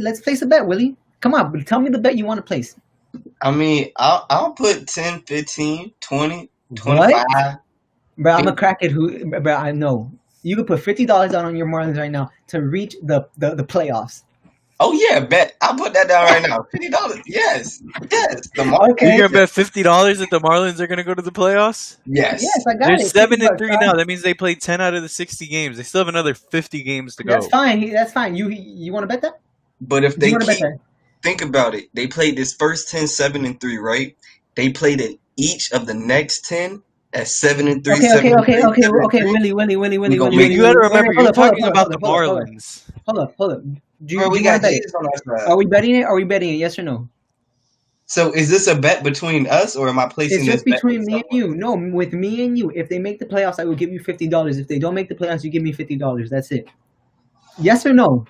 Let's place a bet, Willie. Come on, tell me the bet you want to place. I mean, I'll put 10, 15, 20, What? 25. Bro, I'm a 50. crackhead who, bro, I know. You could put $50 out on your Marlins right now to reach the playoffs. Oh yeah, bet. I'll put that down right now. $50. Yes. Yes. The You're Okay. gonna Marlins. bet $50 that the Marlins are gonna go to the playoffs? Yes. Yes, I got They're it. 50 seven and bucks, three huh? now. That means they played 10 out of the 60 games. They still have another 50 games to That's go. fine. That's fine. You want to bet that? But if Do you they want to bet keep that? think about it, they played this first 10 7-3, right? They played in each of the next 10 at 7-3, Okay, okay, seven and okay, three, okay, seven and okay. three. Willie, We gonna But make you it, gotta Wait, remember, hold you're up, hold up, talking hold up, about hold the up, hold up, hold up, Marlins. hold up. Do bro. We you want to got bet it? Jesus on our Are side. we betting it? Are we betting it? Yes or no? So is this a bet between us, or am I It's placing this just bet with between me and someone? you. No, with me and you. If they make the playoffs, I will give you $50. If they don't make the playoffs, you give me $50. That's it. Yes or no?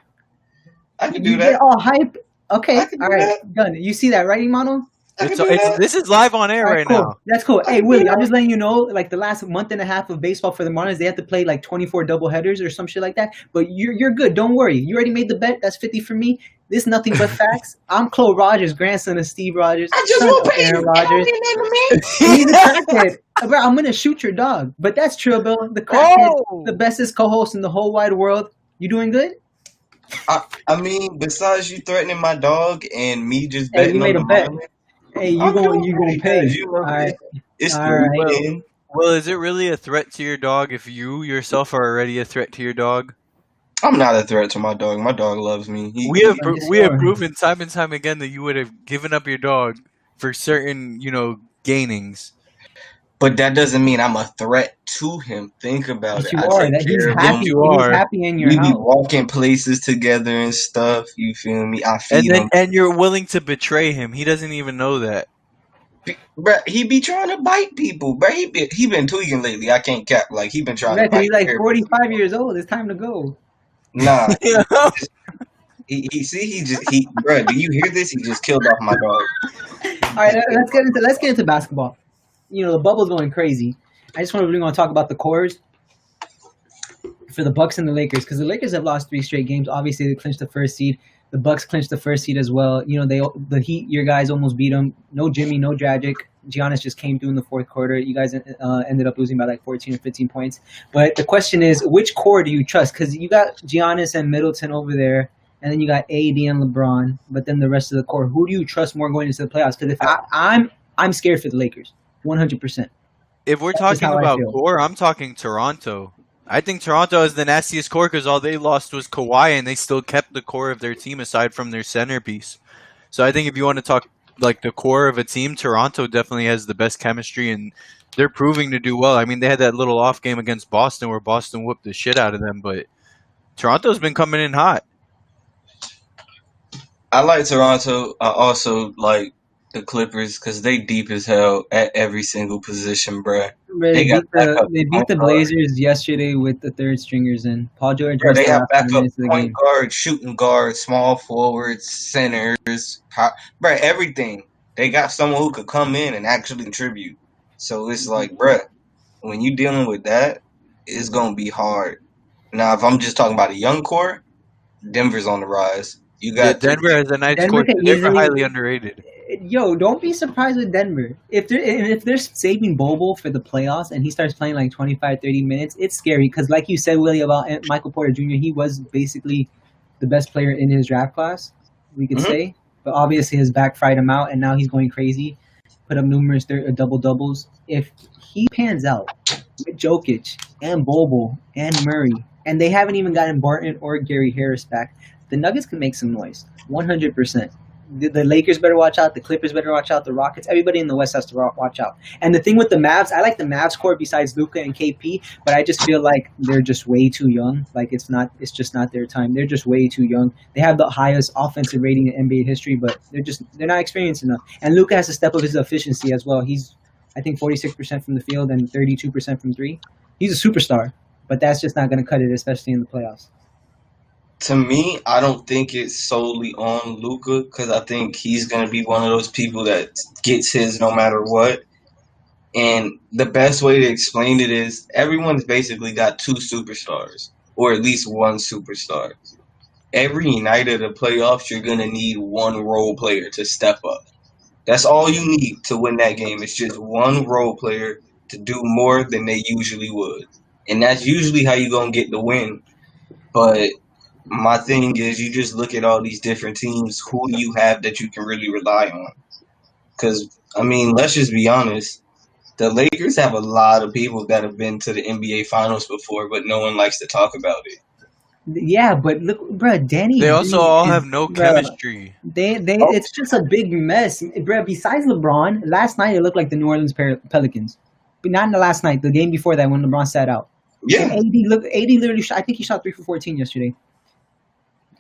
I can do You get that. all hype. I Okay, can all do right, that. done. You see that, right, Imano? I can It's do it's that. this is live on air All right, right cool. now. That's cool. I Hey, can do Willie, I'm that. just letting you know, like the last month and a half of baseball for the Marlins, they have to play like 24 double headers or some shit like that. But you're good. Don't worry. You already made the bet. That's 50 for me. This is nothing but facts. I'm Chloe Rogers, grandson of Steve Rogers, I just son want of to pay Aaron you. It don't Rodgers. mean nothing to me. And he's a crackhead. Bro, I'm gonna shoot your dog. But that's true, Bill. The crackhead, the Oh, bestest co-host in the whole wide world. You doing good? I mean, besides you threatening my dog and me just Hey, we betting on made a the bet. Marlins, Hey, I'm doing you gonna pretty pay. good. You know, All right, it's all right. 3-10. well, is it really a threat to your dog if you yourself are already a threat to your dog? I'm not a threat to my dog. My dog loves me. Yes, We you have are. proven time and time again that you would have given up your dog for certain, gainings. but that doesn't mean I'm a threat to him. Think about Yes, it. you I are. take That he's care of Yes, him. happy. you He's are. happy in your We be house. walking places together and stuff. You feel me? I And feed then him. and you're willing to betray him. He doesn't even know that. Bruh, he be trying to bite people. Bruh, he been tweaking lately. I can't cap. Like he been trying to Yeah, because bite he's like every 45 people. years old. It's time to go. Nah, You know? he see he just he bruh, do you hear this? He just killed off my dog. All He right, just killed off my let's dog. get into basketball. You know, the bubble's going crazy. I just really want to talk about the cores for the Bucks and the Lakers because the Lakers have lost 3 straight games. Obviously, they clinched the first seed. The Bucks clinched the first seed as well. You know, the Heat, your guys almost beat them. No Jimmy, no Dragic. Giannis just came through in the fourth quarter. You guys ended up losing by like 14 or 15 points. But the question is, which core do you trust? Because you got Giannis and Middleton over there, and then you got AD and LeBron. But then the rest of the core, who do you trust more going into the playoffs? Because if I'm scared for the Lakers, 100%. If we're That's just talking how I about feel. core, I'm talking Toronto. I think Toronto is the nastiest core because all they lost was Kawhi, and they still kept the core of their team aside from their centerpiece. So I think if you want to talk like the core of a team, Toronto definitely has the best chemistry, and they're proving to do well. I mean, they had that little off game against Boston where Boston whooped the shit out of them, but Toronto's been coming in hot. I like Toronto. I also like the Clippers because they deep as hell at every single position, bruh. They got backup They beat point the guard. Blazers yesterday with the third stringers in. Paul George Bruh, missed they the have last 5 minutes backup of the point game. guard, shooting guard, small forwards, centers, bruh, everything. They got someone who could come in and actually contribute. So it's like, bruh, when you dealing with that, it's gonna be hard. Now, if I'm just talking about a young core, Denver's on the rise. You Yeah, got three. Denver has a nice Denver core can too. Denver easily. highly underrated. Yo, don't be surprised with Denver. If they're saving Bobo for the playoffs and he starts playing like 25, 30 minutes, it's scary. Because like you said, Willie, about Michael Porter Jr., he was basically the best player in his draft class, we could Mhm. say. But obviously his back fried him out, and now he's going crazy. Put up numerous double-doubles. If he pans out with Jokic and Bobo and Murray, and they haven't even gotten Barton or Gary Harris back, the Nuggets can make some noise. 100%. The Lakers better watch out. The Clippers better watch out. The Rockets, everybody in the West has to watch out. And the thing with the Mavs, I like the Mavs core besides Luka and KP, but I just feel like they're just way too young. Like it's just not their time. They're just way too young. They have the highest offensive rating in NBA history, but they're not experienced enough. And Luka has to step up his efficiency as well. He's I think 46% from the field and 32% from three. He's a superstar, but that's just not going to cut it, especially in the playoffs. To me, I don't think it's solely on Luca because I think he's gonna be one of those people that gets his no matter what. And the best way to explain it is everyone's basically got two superstars, or at least one superstar. every night of the playoffs, you're gonna need one role player to step up. That's all you need to win that game. It's just one role player to do more than they usually would, and that's usually how you gonna get the win. But my thing is, you just look at all these different teams. Who do you have that you can really rely on? Because I mean, let's just be honest. The Lakers have a lot of people that have been to the NBA Finals before, but no one likes to talk about it. Yeah, but look, bro, Danny They Green also all is, have no bro, chemistry. Oh, it's just a big mess, bro. Besides LeBron, last night it looked like the New Orleans Pelicans, but not in the last night. The game before that, when LeBron sat out, and yeah, AD literally shot. I think he shot 3 for 14 yesterday.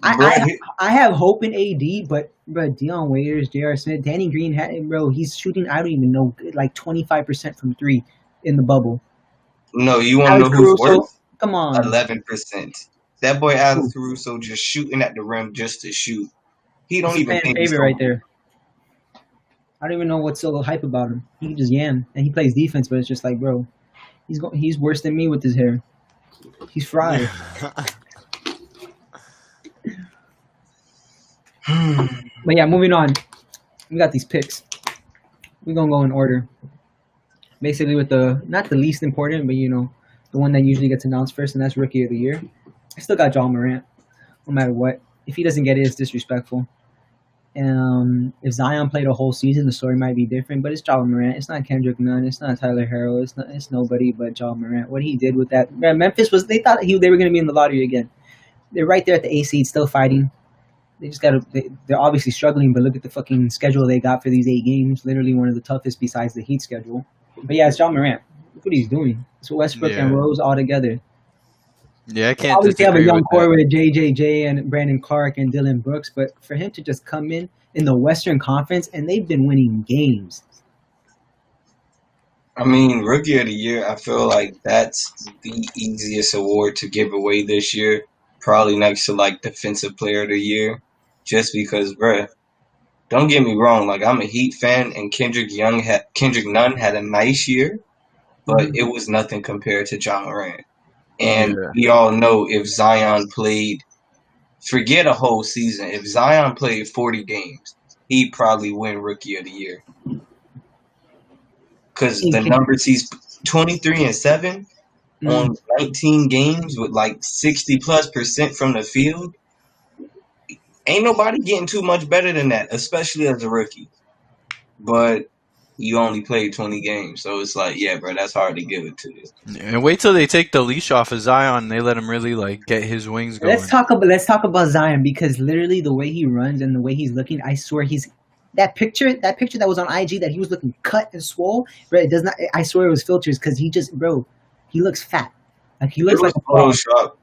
bro. I have hope in AD, but bro, Dion Waiters, J.R. Smith, Danny Green, bro, he's shooting. I don't even know, like 25% from three in the bubble. No, you want to Alex know who's Caruso, worth? come on. 11%. That boy Alex Caruso just shooting at the rim just to shoot. He That's don't a even fan think he's favorite right going. there. I don't even know what's so hype about him. He can just yam, and he plays defense, but it's just like, bro, he's worse than me with his hair. He's fried. But yeah, moving on. We got these picks. We're gonna go in order. Basically, with the not the least important, but the one that usually gets announced first, and that's Rookie of the Year. I still got Ja Morant, no matter what. If he doesn't get it, it's disrespectful. If Zion played a whole season, the story might be different. But it's Ja Morant. It's not Kendrick Nunn. It's not Tyler Harrow. It's nobody but Ja Morant. What he did with that, man, Memphis was. They thought they were going to be in the lottery again. They're right there at the A seed, still fighting. They just gotta. They're obviously struggling, but look at the fucking schedule they got for these 8 games. Literally one of the toughest besides the Heat schedule. But yeah, it's Ja Morant. Look what he's doing. It's Westbrook and Yeah. Rose all together. Yeah, I can't Obviously, have a disagree young with core that. with JJJ and Brandon Clark and Dylan Brooks, but for him to just come in the Western Conference, and they've been winning games. I mean, Rookie of the Year, I feel like that's the easiest award to give away this year. Probably next to like Defensive Player of the Year. Just because, bruh, don't get me wrong, like I'm a Heat fan and Kendrick Nunn had a nice year, but it was nothing compared to Ja Morant. And Yeah. we all know if Zion played, forget a whole season, if Zion played 40 games, he'd probably win Rookie of the Year. Because the numbers, he's 23-7 on 19 games with like 60+% from the field. Ain't nobody getting too much better than that, especially as a rookie. But you only played 20 games, so it's like, yeah, bro, that's hard to give it to you. And wait till they take the leash off of Zion. And they let him really like get his wings going. Let's talk about Zion, because literally the way he runs and the way he's looking, I swear that picture that was on IG that he was looking cut and swole, bro. It does not. I swear it was filters, because he looks fat. Like he looks like a frog. Photoshop,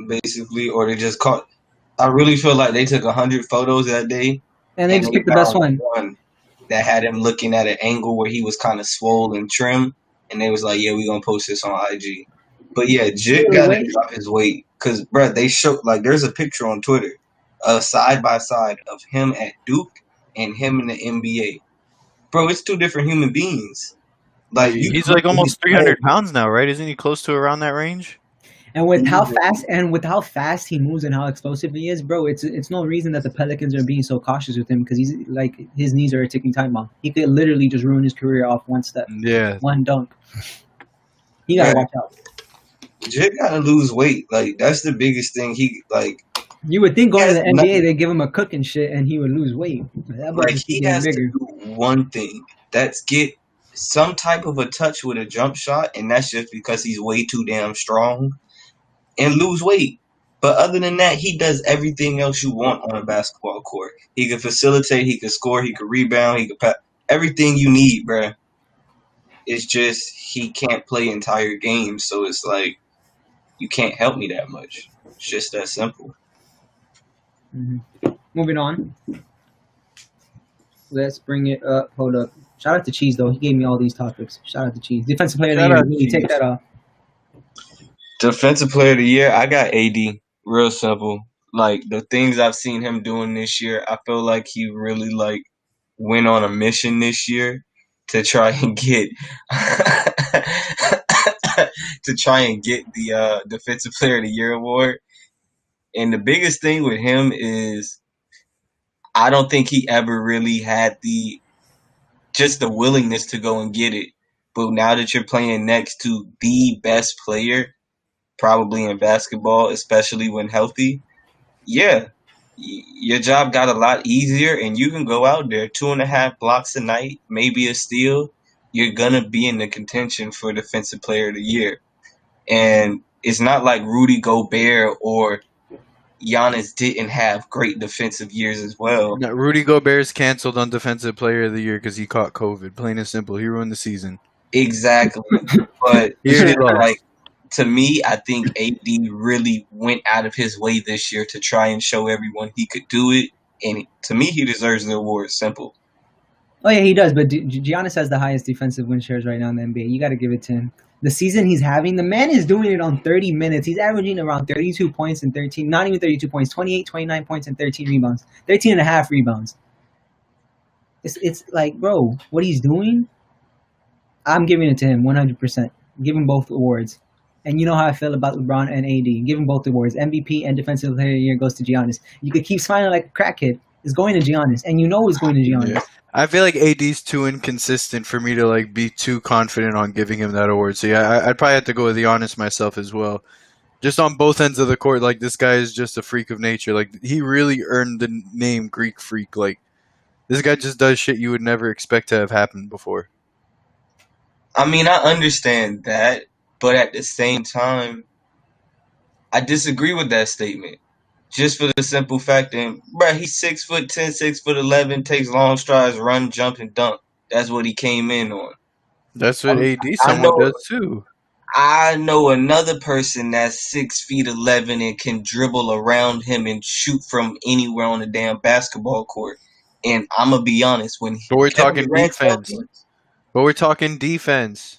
basically, or they just caught. I really feel like they took 100 photos that day, And they just picked the best one. That had him looking at an angle where he was kind of swole and trim, and they was like, "Yeah, we gonna post this on IG." But yeah, Jit gotta drop his weight, cause bro, they show like there's a picture on Twitter, side by side of him at Duke and him in the NBA. Bro, it's two different human beings. Like he's like almost 300 pounds now, right? Isn't he close to around that range? And with how fast he moves and how explosive he is, bro, it's no reason that the Pelicans are being so cautious with him, because he's like, his knees are a ticking time bomb. He could literally just ruin his career off one step. Yeah. One dunk. He gotta watch out. Jit gotta lose weight. Like that's the biggest thing. He like. You would think going to the NBA they give him a cook and shit and he would lose weight. That like he has bigger. To do one thing. That's get some type of a touch with a jump shot, and that's just because he's way too damn strong, and lose weight. But other than that, he does everything else you want on a basketball court. He can facilitate, he can score, he can rebound, he can pass. Everything you need, bruh. It's just he can't play entire games, so it's like you can't help me that much. It's just that simple. Mm-hmm. Moving on. Let's bring it up. Hold up. Shout out to Cheese, though. He gave me all these topics. Shout out to Cheese. Defensive player of the year. Really take that off. Defensive player of the year, I got AD. Real simple. Like, the things I've seen him doing this year, I feel like he really, like, went on a mission this year to try and get the Defensive Player of the Year award. And the biggest thing with him is I don't think he ever really had the willingness to go and get it. But now that you're playing next to the best player, probably in basketball, especially when healthy, yeah, your job got a lot easier, and you can go out there 2.5 blocks a night, maybe a steal. You're gonna be in the contention for Defensive Player of the Year, and it's not like Rudy Gobert or Giannis didn't have great defensive years as well. No, Rudy Gobert's canceled on Defensive Player of the Year because he caught COVID. Plain and simple, he ruined the season. Exactly, but He already lost. like to me, I think AD really went out of his way this year to try and show everyone he could do it, and to me, he deserves the award. Simple. Oh yeah, he does. But Giannis has the highest defensive win shares right now in the NBA. You got to give it to him. The season he's having, the man is doing it on 30 minutes. He's averaging around 32 points and 13, not even 32 points, 28, 29 points and 13 rebounds, 13 and a half rebounds. It's like, bro, what he's doing, I'm giving it to him 100%. Give him both awards. And you know how I feel about LeBron and AD. Give him both awards. MVP and Defensive Player of the Year goes to Giannis. You could keep smiling like a crackhead. It's going to Giannis, and you know it's going to Giannis. Yeah. I feel like AD's too inconsistent for me to like be too confident on giving him that award. So yeah, I'd probably have to go with Giannis myself as well. Just on both ends of the court, like this guy is just a freak of nature. Like he really earned the name Greek Freak. Like this guy just does shit you would never expect to have happened before. I mean, I understand that, but at the same time, I disagree with that statement. Just for the simple fact that, bruh, he's 6'10", 6'11", takes long strides, run, jump, and dunk. That's what he came in on. That's what AD I somewhat know- does too. I know another person that's 6'11" and can dribble around him and shoot from anywhere on the damn basketball court. And I'm gonna be honest, when But we're Kevin talking Durant's defense. healthy, But we're talking defense.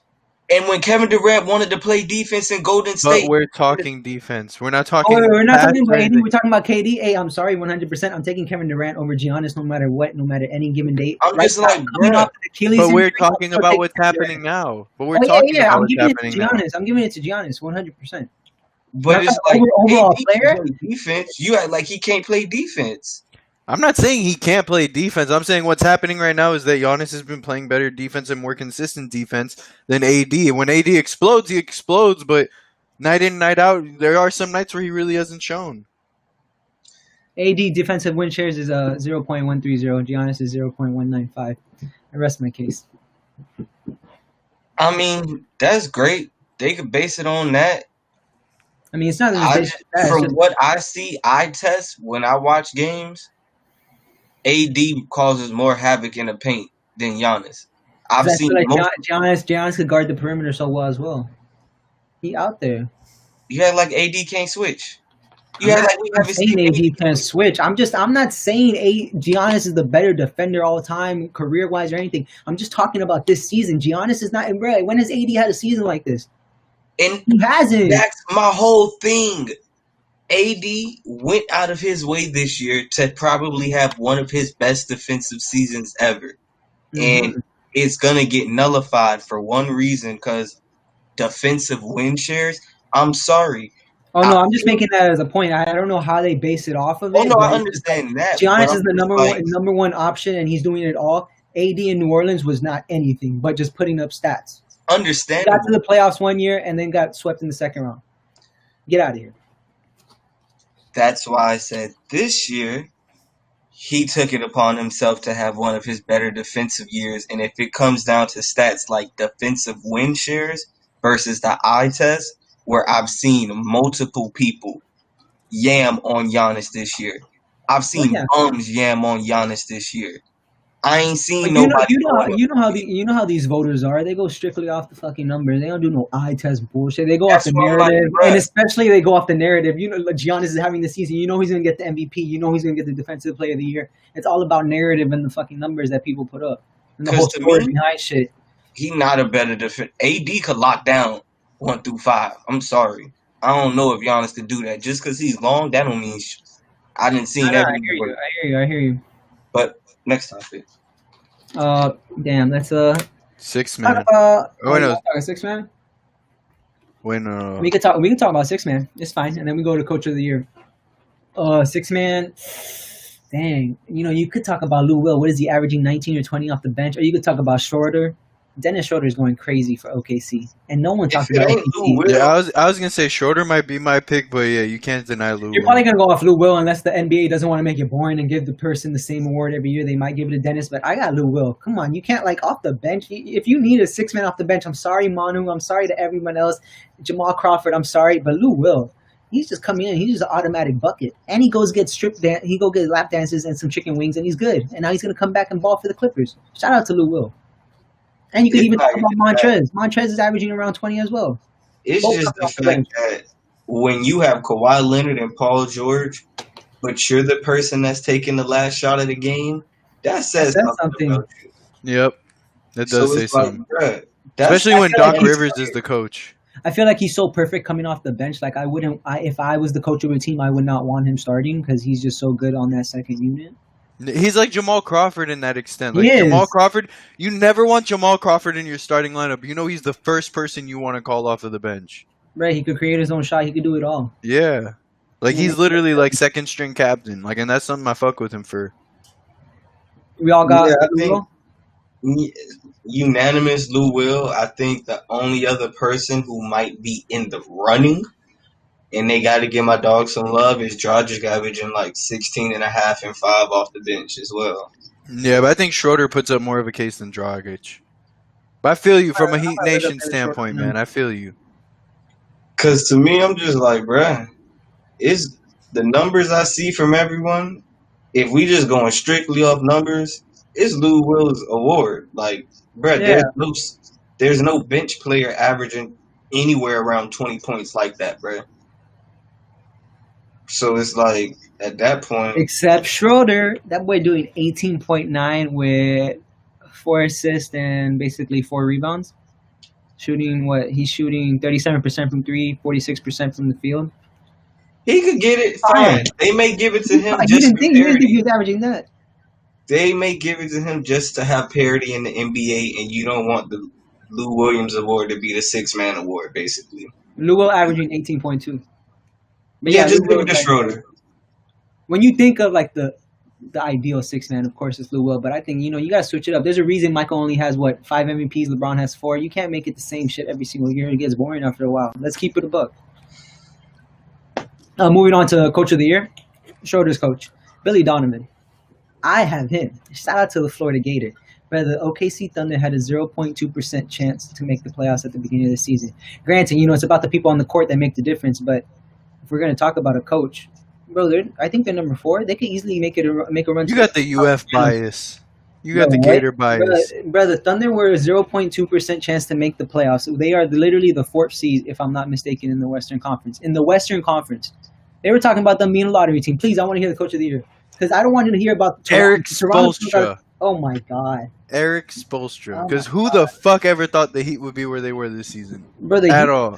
and when Kevin Durant wanted to play defense in Golden But State, we're talking defense. We're not Oh, talking. we're not talking about pass AD. or We're talking about KD. Hey, I'm sorry, 100%. I'm taking Kevin Durant over Giannis no matter what, no matter any given date. I'm just now, like, coming bruh. off the Achilles But we're injury, I'm talking still about taking what's Kevin Durant. happening now. But we're Oh, talking yeah. about I'm what's giving it to happening now. Giannis. I'm giving it to Giannis, 100%. But it's like overall AD player? can play defense. You act like he can't play defense. I'm not saying he can't play defense. I'm saying what's happening right now is that Giannis has been playing better defense and more consistent defense than AD. And when AD explodes, he explodes. But night in, night out, there are some nights where he really hasn't shown. AD defensive win shares is 0.130. Giannis is 0.195. I rest my case. I mean, that's great. They could base it on that. I mean, it's not that it's based on that. From what I see, eye test when I watch games, AD causes more havoc in the paint than Giannis. I've I seen feel like most. Giannis could guard the perimeter so well as well. He out there. You had like AD can't switch. You had like we I'm haven't saying seen AD can switch. I'm not saying Giannis is the better defender all the time, career wise or anything. I'm just talking about this season. Giannis is not. And bro, when has AD had a season like this? And He hasn't. that's my whole thing. AD went out of his way this year to probably have one of his best defensive seasons ever. And it's going to get nullified for one reason, because defensive win shares, I'm sorry. Oh no, I'm just making that as a point. I don't know how they base it off of it. Oh, no, but I understand that. Giannis but is the I'm number one option, and he's doing it all. AD in New Orleans was not anything but just putting up stats. Got understandable. to the playoffs one year and then got swept in the second round. Get out of here. That's why I said this year he took it upon himself to have one of his better defensive years. And if it comes down to stats like defensive win shares versus the eye test, where I've seen multiple people yam on Giannis this year. I've seen bums yam on Giannis this year. I ain't seen nobody. You know how these voters are. They go strictly off the fucking numbers. They don't do no eye test bullshit. They go off the narrative, and especially they go off the narrative. You know, Giannis is having the season. You know he's gonna get the MVP. You know he's gonna get the Defensive Player of the Year. It's all about narrative and the fucking numbers that people put up and the whole story behind shit. He not a better defender. AD could lock down 1 through 5. I'm sorry. I don't know if Giannis could do that. Just because he's long, that don't mean I didn't see that. I hear you. But next topic. Damn, that's 6 man. A 6 man. When we can talk about 6 man. It's fine, and then we go to Coach of the Year. Six man. Dang. You could talk about Lou Will. What is he averaging, 19 or 20 off the bench? Or you could talk about Schroeder. Dennis Schroeder is going crazy for OKC, and no one If talks it about ain't Lou OKC. Will, Yeah, I was gonna say Schroeder might be my pick, but yeah, you can't deny Lou. You're probably gonna go off Lou Will unless the NBA doesn't want to make it boring and give the person the same award every year. They might give it to Dennis, but I got Lou Will. Come on, you can't off the bench. If you need a six man off the bench, I'm sorry, Manu. I'm sorry to everyone else. Jamal Crawford, I'm sorry, but Lou Will. He's just coming in. He's just an automatic bucket, and he goes get he go get lap dances and some chicken wings, and he's good. And now he's gonna come back and ball for the Clippers. Shout out to Lou Will. And you could it's even not talk about even that. Montrez. Montrez is averaging around 20 as well. It's Both just coming the off the bench. fact that when you have Kawhi Leonard and Paul George, but you're the person that's taking the last shot of the game, that says That's something something. about you. Yep, that So does say it's like, something. bruh, that's Especially when feel like Doc he's Rivers is the coach. I feel like he's so perfect coming off the bench. Like if I was the coach of a team, I would not want him starting because he's just so good on that second unit. He's like Jamal Crawford in that extent. He Like Jamal is. Crawford, you never want Jamal Crawford in your starting lineup. You know he's the first person you want to call off of the bench. Right, he could create his own shot. He could do it all. Yeah. Like he's literally like second string captain. Like, and that's something I fuck with him for. We all got Yeah, I Lou think Will? unanimous Lou Will. I think the only other person who might be in the running, and they got to give my dog some love, is Dragic averaging like 16 and a half and 5 off the bench as well. Yeah, but I think Schroeder puts up more of a case than Dragic. But I feel you from a Heat I would Nation have been standpoint, Schroeder. man. I feel you. Because to me, I'm just like, bruh, it's the numbers I see from everyone. If we just going strictly off numbers, it's Lou Will's award. Like, bruh, Yeah. there's no bench player averaging anywhere around 20 points like that, bruh. So it's like, at that point, Except Schroeder, that boy doing 18.9 with 4 assists and basically 4 rebounds. He's shooting 37% from 3, 46% from the field. he could get it fine. They may give it to him You just didn't for think he parity. was averaging that. They may give it to him just to have parity in the NBA, and you don't want the Lou Williams award to be the 6-man award, basically. Lou Will averaging 18.2. But Yeah, just Lou give Will it to is like- Schroeder. When you think of like the ideal 6-man, of course it's Lou Will, but I think you gotta switch it up. There's a reason Michael only has 5 MVPs, LeBron has 4. You can't make it the same shit every single year. It gets boring after a while. Let's keep it a buck. Moving on to Coach of the Year, Schroeder's coach, Billy Donovan. I have him. Shout out to the Florida Gator. But the OKC Thunder had a 0.2% chance to make the playoffs at the beginning of the season. Granted, it's about the people on the court that make the difference. But if we're going to talk about a coach, bro, I think they're number 4. They could easily make a run. You to got the UF bias. You got the Bro, Gator bias. Bro, the Thunder were a 0.2% chance to make the playoffs. They are literally the 4th seed, if I'm not mistaken, in the Western Conference. In the Western Conference. They were talking about them being a lottery team. Please, I want to hear the Coach of the Year. Because I don't want you to hear about Eric Toronto. Spoelstra. Oh, my God. Eric Spoelstra. Oh Because my who the fuck ever thought the Heat would be where they were this season? Bro, At all.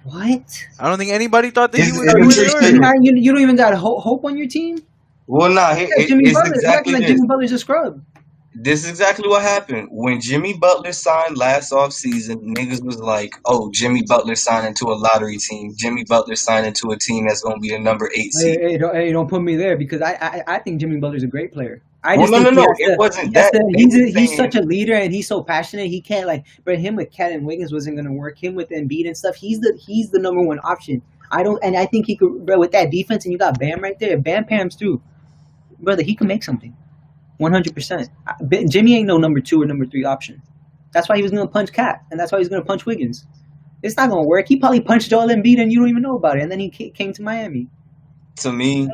What? I don't think anybody thought the Heat would be It's where they interesting. were. You don't even got hope on your team? Well, nah, Jimmy it's Butler. exactly Like this. Jimmy Butler's a scrub. This is exactly what happened. When Jimmy Butler signed last offseason, niggas was like, oh, Jimmy Butler signed into a lottery team. Jimmy Butler signed into a team that's going to be the number 8 seed. Hey, don't put me there because I think Jimmy Butler's a great player. No. It wasn't that. He's such a leader and he's so passionate. He can't but him with Cat and Wiggins wasn't gonna work. Him with Embiid and stuff. He's the number 1 option. I think he could, bro, with that defense and you got Bam right there. Bam Pam's through, brother. He can make something. 100%. Jimmy ain't no number 2 or number 3 option. That's why he was gonna punch Cat and that's why he's gonna punch Wiggins. It's not gonna work. He probably punched Joel Embiid and you don't even know about it. And then he came to Miami. To me,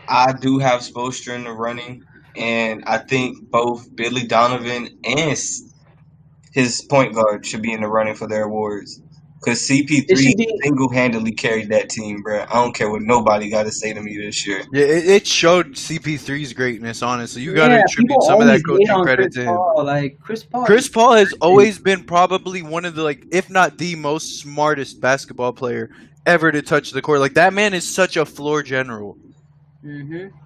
I do have Spoelstra in the running, and I think both Billy Donovan and his point guard should be in the running for their awards. Because CP3 single-handedly carried that team, bro. I don't care what nobody got to say to me this year. Yeah, it showed CP3's greatness, honestly. You got to attribute some of that coaching credit to him. Chris Paul has always been probably one of the, if not the most smartest basketball player ever to touch the court. Like, that man is such a floor general. Mm-hmm.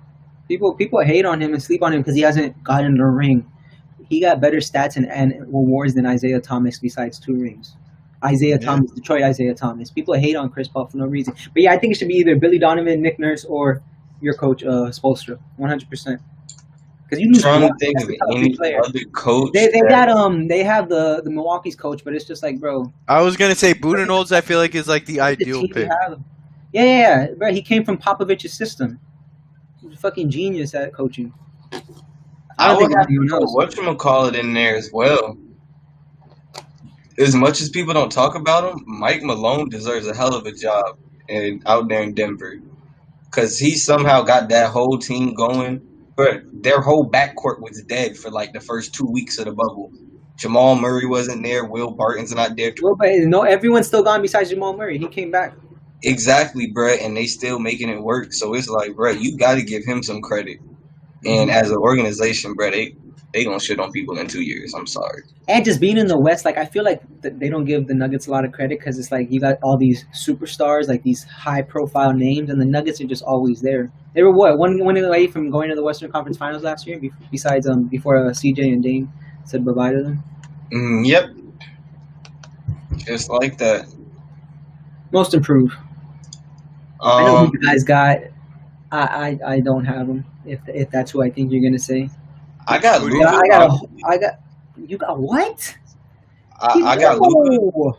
People hate on him and sleep on him because he hasn't gotten the ring. He got better stats and awards than Isaiah Thomas besides 2 rings. Isaiah Yeah. Thomas, Detroit Isaiah Thomas. People hate on Chris Paul for no reason. But yeah, I think it should be either Billy Donovan, Nick Nurse, or your coach, Spoelstra. 100%. Because you lose Trying to Kawhi, think that's of the top 3 any player. other coach. They got they have the Milwaukee's coach, but it's just like, bro, I was gonna say Budenholzer. I feel like is like the the ideal team you pick. have. Yeah, bro. He came from Popovich's system. He's a fucking genius at coaching. I I don't would think have to anyone put else. whatchamacallit in there as well. As much as people don't talk about him, Mike Malone deserves a hell of a job out there in Denver. Because he somehow got that whole team going. But their whole backcourt was dead for like the first 2 weeks of the bubble. Jamal Murray wasn't there. Will Barton's not there. Well, but no, everyone's still gone besides Jamal Murray. He came back. Exactly, bruh. And they still making it work. So it's like, bruh, you got to give him some credit. And as an organization, bruh, they going to shit on people in 2 years. I'm sorry. And just being in the West, like I feel like they don't give the Nuggets a lot of credit because it's like you got all these superstars, like these high-profile names, and the Nuggets are just always there. They were one away from going to the Western Conference Finals last year. Besides, before CJ and Dame said bye-bye to them. Yep. Just like that. Most improved. I know Um, who you guys got. I don't have them. If that's who I think you're gonna say. I got Who do Luka. You got what? I got Luka Whoa.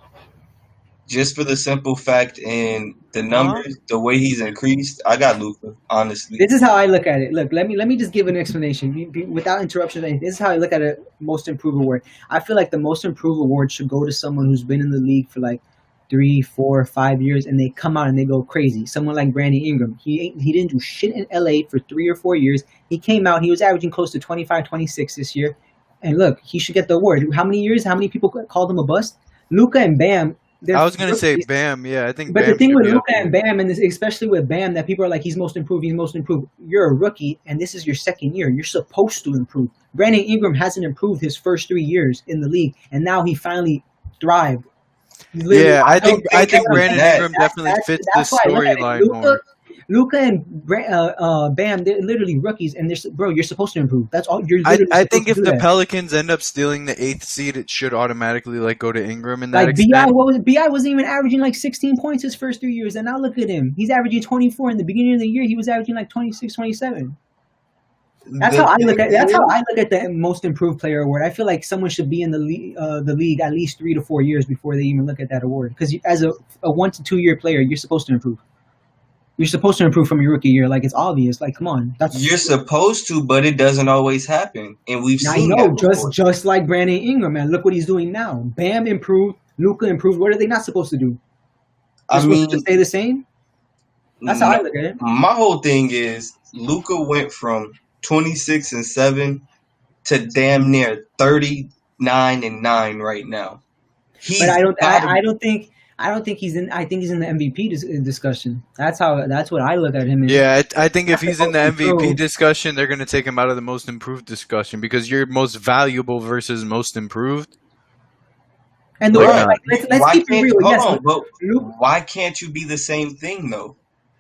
just for the simple fact and the numbers, the way he's increased. I got Luka, honestly. This is how I look at it. Look, let me just give an explanation without interruption. This is how I look at it. Most improved award. I feel like the most improved award should go to someone who's been in the league for like 3, 4, 5 years, and they come out and they go crazy. Someone like Brandon Ingram. He didn't do shit in LA for 3 or 4 years. He came out. He was averaging close to 25, 26 this year. And look, he should get the award. How many years? How many people called him a bust? Luka and Bam. I was gonna say Bam. Yeah, I think. But Bam the thing should with be up Luka and there. Bam, and especially with Bam, that people are like, he's most improved, he's most improved. You're a rookie, and this is your second year. You're supposed to improve. Brandon Ingram hasn't improved his first 3 years in the league, and now he finally thrived. Yeah, I think Brandon that. Ingram definitely fits the That's why I look at it. storyline more. Luka and Bam, they're literally rookies, and bro, you're supposed to improve. That's all. You're I literally think supposed if to do the that. Pelicans end up stealing the 8th seed, it should automatically like go to Ingram in that Like extent. Bi wasn't even averaging like 16 points his first 3 years, and now look at him. He's averaging 24. In the beginning of the year, he was averaging like 26, 27. That's how I look at. That's how I look at the most improved player award. I feel like someone should be in the league at least 3 to 4 years before they even look at that award. Because as a 1 to 2 year player, you're supposed to improve. You're supposed to improve from your rookie year. Like it's obvious. Like come on, You're supposed to, but it doesn't always happen, and we've I seen know. that before. Just like Brandon Ingram, man. Look what he's doing now. Bam improved. Luka improved. What are they not supposed to do? They're I supposed mean, to stay the same. That's how I look at it. my whole thing is Luka went from 26-7 to damn near 39-9 right now. But I don't think he's in. I think he's in the MVP discussion. That's what I look at him. Yeah, I think if he's in the MVP Improved. discussion, they're going to take him out of the most improved discussion because you're most valuable versus most improved. And the Right. way, like, let's Why keep it can't real. hold Yes, on, but Luka, why can't you be the same thing though?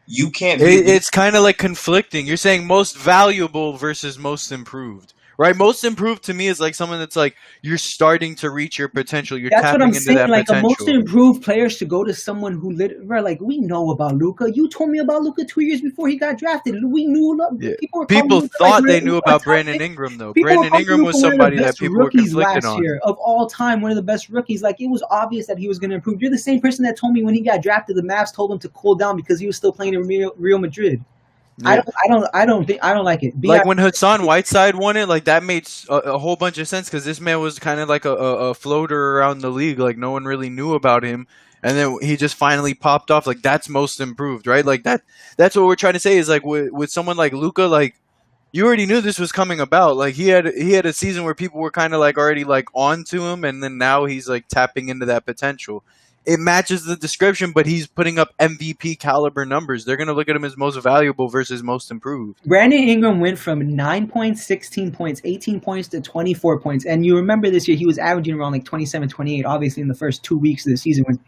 You can't be. It's kind of like conflicting. You're saying most valuable versus most improved, right? Most improved to me is like someone that's like you're starting to reach your potential. You're that's what tapping I'm into saying. that Like a most potential. improved player should go to someone who bro, like we know about Luka. You told me about Luka 2 years before he got drafted. We knew. Yeah. People were calling People Luka, thought like, they knew a about top Brandon pick. Ingram though. People were Brandon calling Ingram Luka was one of the somebody that best people were rookies conflicted last on. year of all time. One of the best rookies. Like it was obvious that he was going to improve. You're the same person that told me when he got drafted, the Mavs told him to cool down because he was still playing in Real Madrid. Yeah. I don't like it. Like when Hassan Whiteside won it, like that made a whole bunch of sense because this man was kind of like a floater around the league. Like no one really knew about him, and then he just finally popped off. Like that's most improved, right? Like that's what we're trying to say is like with someone like Luka, like you already knew this was coming about. Like he had a season where people were kind of like already like on to him, and then now he's like tapping into that potential. It matches the description, but he's putting up MVP caliber numbers. They're going to look at him as most valuable versus most improved. Brandon Ingram went from 9 points, 16 points, 18 points to 24 points. And you remember this year, he was averaging around like 27, 28, obviously in the first 2 weeks of the season when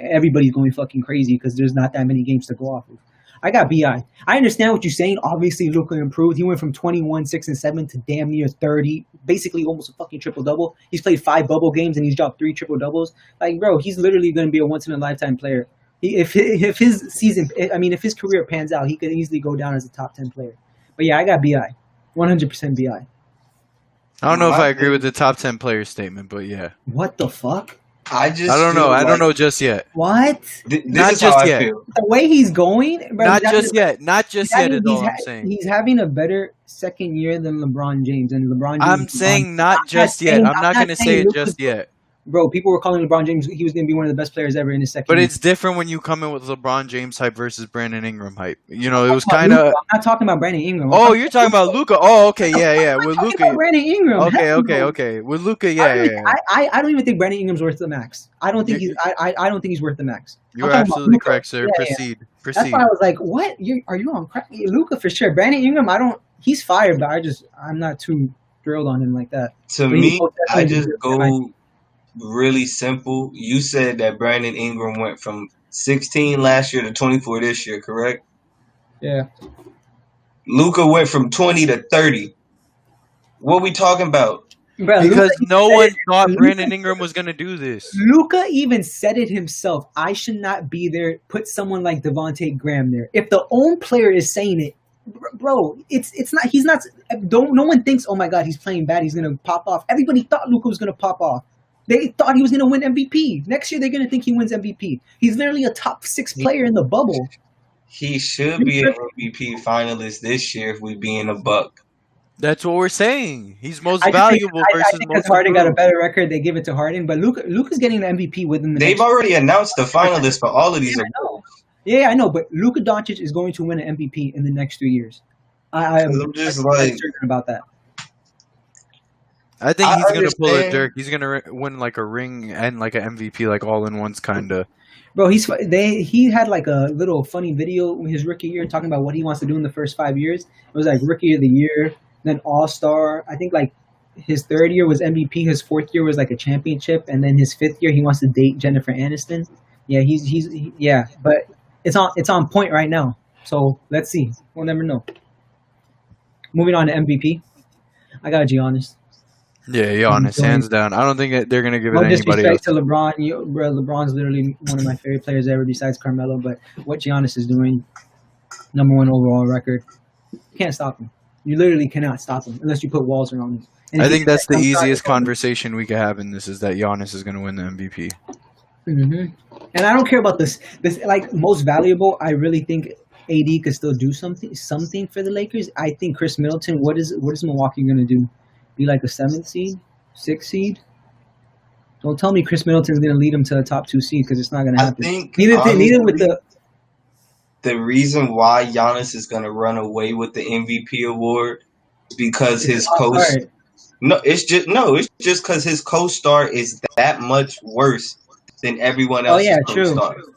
everybody's going fucking crazy because there's not that many games to go off of. I got BI. I understand what you're saying. Obviously, Luka improved. He went from 21, 6, and 7 to damn near 30 basically almost a fucking triple double. He's played 5 bubble games and he's dropped 3 triple doubles. Like, bro, he's literally going to be a once in a lifetime player. If his career pans out, he could easily go down as a top 10 player. But yeah, I got Bi, 100% Bi. I don't know if I agree with the top 10 player statement, but yeah. What the fuck? I don't know. I don't know just yet. What? This Not is how just I yet. feel. The way he's going, bro, Not just yet. Not just yet is all I'm saying. He's having a better second year than LeBron James, and LeBron James. I'm saying not just yet. I'm not going to say it just yet. Bro, people were calling LeBron James. He was going to be one of the best players ever in his second. But year. it's different when you come in with LeBron James hype versus Brandon Ingram hype. You know, it was kind of. I'm not talking about Brandon Ingram. Oh, you're talking about Luka. Oh, okay, yeah. With Luka. Brandon Ingram. Okay. With Luka, yeah. I don't even think Brandon Ingram's worth the max. I don't think I don't think he's worth the max. You're absolutely correct, sir. Yeah. Proceed. That's why I was like, "What? Are you on crack?" Luka for sure. Brandon Ingram, he's fired, but I'm not too thrilled on him like that. To me, I just go really simple. You said that Brandon Ingram went from 16 last year to 24 this year, correct? Yeah. Luka went from 20 to 30. What we talking about? Bro, because no one thought Brandon Ingram was going to do this. Luka even said it himself. I should not be there. Put someone like Devontae Graham there. If the own player is saying it, bro, it's not. He's not. No one thinks, oh my god, he's playing bad. He's gonna pop off. Everybody thought Luka was gonna pop off. They thought he was gonna win MVP. Next year, they're gonna think he wins MVP. He's literally a top 6 player in the bubble. He should be an MVP finalist this year if we be in a buck. That's what we're saying. He's most valuable versus I think most. Harden got a better record. They give it to Harden, but Luka's getting the MVP within the. They've already announced the finalists for all of these. Yeah, I know, but Luka Doncic is going to win an MVP in the next 3 years. I'm just certain about that. I think he's gonna pull a Dirk. He's gonna win like a ring and like an MVP, like all in once, kinda. Bro, he had like a little funny video his rookie year talking about what he wants to do in the first 5 years. It was like rookie of the year, then All-Star. I think like his 3rd year was MVP. His 4th year was like a championship, and then his 5th year he wants to date Jennifer Aniston. Yeah, yeah, but it's on point right now. So let's see. We'll never know. Moving on to MVP, I got Giannis. Yeah, Giannis, hands down. I don't think they're gonna give it to anybody else. To LeBron, bro, LeBron's literally one of my favorite players ever, besides Carmelo. But what Giannis is doing, #1 overall record, you can't stop him. You literally cannot stop him unless you put walls around him. I think that's the easiest conversation we could have in this, is that Giannis is gonna win the MVP. Mm-hmm. And I don't care about this like most valuable. I really think AD could still do something for the Lakers. I think Chris Middleton. What is Milwaukee gonna do? Be like a 7th seed, 6th seed? Don't tell me Chris Middleton's gonna lead them to a top 2 seed, because it's not gonna happen. I think neither with the reason why Giannis is gonna run away with the MVP award because his coach. It's just because his co-star is that much worse than everyone else's co-star. True.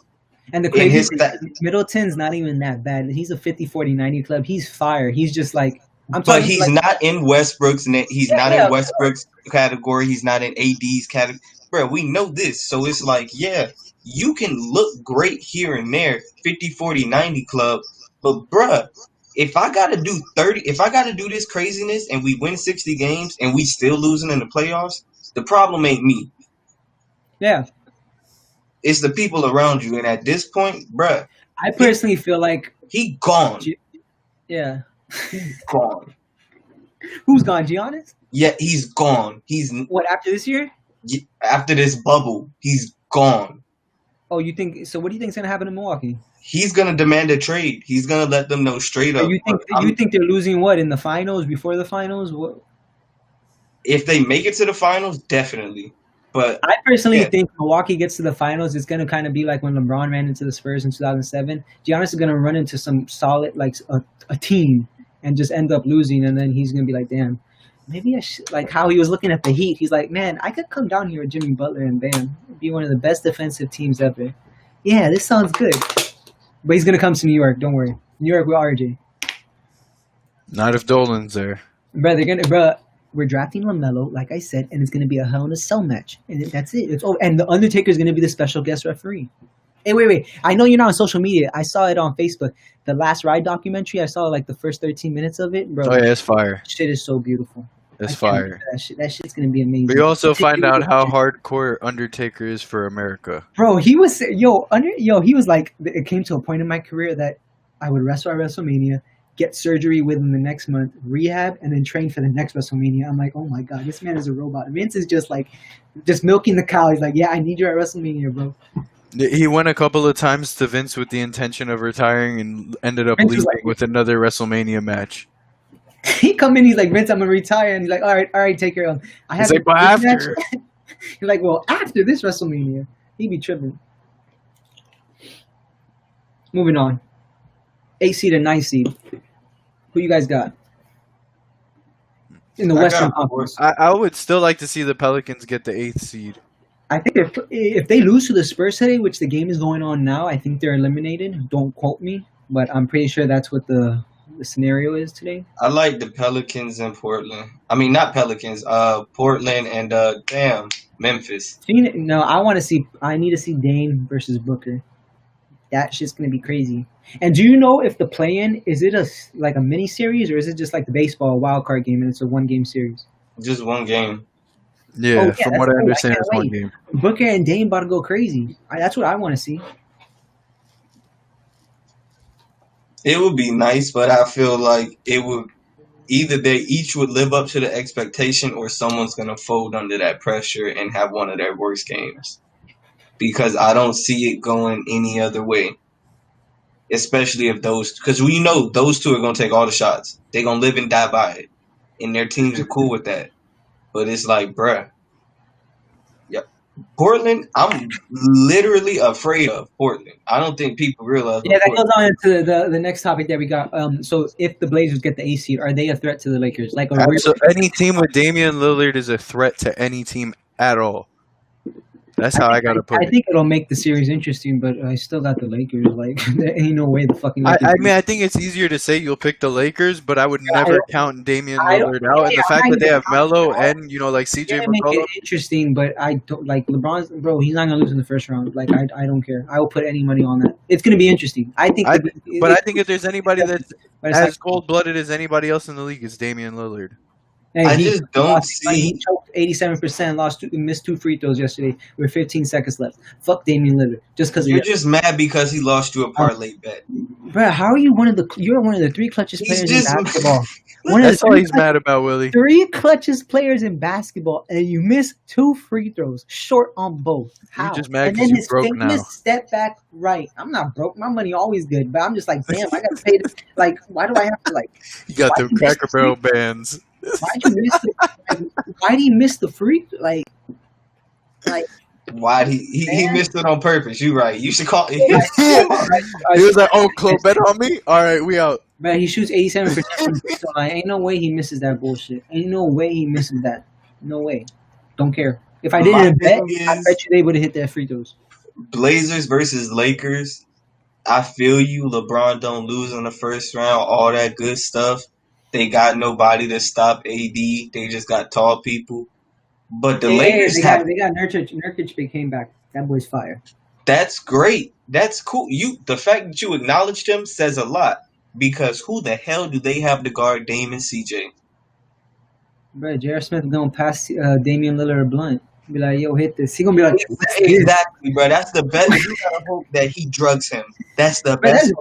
And the crazy thing, Middleton's not even that bad. He's a 50-40-90 club. He's fire. He's just like. But he's not in Westbrook's. He's not in Westbrook's category. He's not in AD's category. Bro, we know this. So it's like, yeah, you can look great here and there, 50-40-90 club. But, bruh, if I got to do 30, if I got to do this craziness and we win 60 games and we still losing in the playoffs, the problem ain't me. Yeah. It's the people around you. And at this point, bruh. I personally feel like. He gone. Yeah. He's gone. Who's gone? Giannis? Yeah, he's gone. He's what, after this year? After this bubble, he's gone. Oh, you think so? What do you think is gonna happen in Milwaukee? He's gonna demand a trade. He's gonna let them know straight up. You think they're losing what in the finals? Before the finals? What? If they make it to the finals, definitely. But I personally think Milwaukee gets to the finals, it's gonna kind of be like when LeBron ran into the Spurs in 2007. Giannis is gonna run into some solid like a team and just end up losing, and then he's going to be like, damn, maybe I should, like how he was looking at the Heat. He's like, man, I could come down here with Jimmy Butler and bam, be one of the best defensive teams ever. Yeah, this sounds good. But he's going to come to New York, don't worry. New York with RJ. Not if Dolan's there. Bro, we're drafting LaMelo, like I said, and it's going to be a Hell in a Cell match. And that's it. It's over. And the Undertaker is going to be the special guest referee. Hey, wait. I know you're not on social media. I saw it on Facebook. The Last Ride documentary, I saw like the first 13 minutes of it. Bro, oh, yeah, it's fire. Shit is so beautiful. That's I can't wait fire. for that shit. That shit's gonna be amazing. We also find out how hardcore Undertaker is for America. Bro, he was he was like, it came to a point in my career that I would wrestle at WrestleMania, get surgery within the next month, rehab, and then train for the next WrestleMania. I'm like, oh my god, this man is a robot. Vince is just milking the cow. He's like, yeah, I need you at WrestleMania, bro. He went a couple of times to Vince with the intention of retiring and ended up Vince was leaving with another WrestleMania match. He come in, he's like, Vince, I'm gonna retire, and he's like, all right, take care of him. I He's have like, but this match." after. He's like, well, after this WrestleMania, he'd be tripping. Moving on. 8 seed and 9 seed. Who you guys got? In the Western Conference. I would still like to see the Pelicans get the 8th seed. I think if they lose to the Spurs today, which the game is going on now, I think they're eliminated. Don't quote me, but I'm pretty sure that's what the scenario is today. I like the Pelicans in Portland. I mean, not Pelicans. Portland and Memphis. No, I need to see Dame versus Booker. That shit's gonna be crazy. And do you know if the play-in, is it a mini series, or is it just like the baseball wild card game and it's a 1-game series? Just one game. Yeah, Oh, yeah, from that's what I cool. I understand, can't it's one wait. game. Booker and Dame about to go crazy. That's what I want to see. It would be nice, but I feel like it would either they each would live up to the expectation, or someone's gonna fold under that pressure and have one of their worst games. Because I don't see it going any other way. Especially if because we know those two are gonna take all the shots. They're gonna live and die by it, and their teams are cool with that. But it's like, bruh. Yep. Portland, I'm literally afraid of Portland. I don't think people realize. Yeah, that goes on into the next topic that we got. So if the Blazers get the 8 seed, are they a threat to the Lakers? So any team with Damian Lillard is a threat to any team at all. That's how I gotta put I it. think it'll make the series interesting, but I still got the Lakers. There ain't no way the fucking Lakers. I think it's easier to say you'll pick the Lakers, but I would never count Damian Lillard out. And the I'm fact not that they have even- Melo and like CJ It's gonna make McCollum. it interesting, but I don't LeBron's. Bro, he's not gonna lose in the first round. I don't care. I will put any money on that. It's gonna be interesting. I think. But I think if there's anybody that's but it's as cold-blooded as anybody else in the league, it's Damian Lillard. Hey, I he just don't lost- see. He choked 87%, missed 2 free throws yesterday with 15 seconds left. Fuck Damian Lillard, just because You're just mad because he lost you a parlay bet. Bro, how are you you're one of the 3 clutchest He's players just- in basketball. One of That's the all 3 he's mad about, Willie. 3 clutchest players in basketball, and you miss 2 free throws, short on both. How? just mad and 'cause then you his broke famous now. step back right. I'm not broke. My money always good, but I'm just like, damn, I got to pay this. Why do I have to You got Why them you Cracker miss- Barrel bands. why'd you miss why do you miss the free Why he missed it on purpose? You right. You should call. He was like, "Oh, Chloe, bet on me. All right, we out." Man, he shoots 87%, so ain't no way he misses that bullshit. Ain't no way he misses that. No way. Don't care. If I My didn't bet, thing I is- bet you they would have hit their free throws. Blazers versus Lakers. I feel you. LeBron don't lose in the first round. All that good stuff. They got nobody to stop AD. They just got tall people. But the Lakers they have. got Nurkic became back. That boy's fire. That's great. That's cool. The fact that you acknowledged him says a lot. Because who the hell do they have to guard Dame and CJ? Bro, J.R. Smith gonna pass Damian Lillard a blunt. Be like, yo, hit this. He gonna be like, Exactly, bro. That's the best. You gotta hope that he drugs him. That's the Bro, best.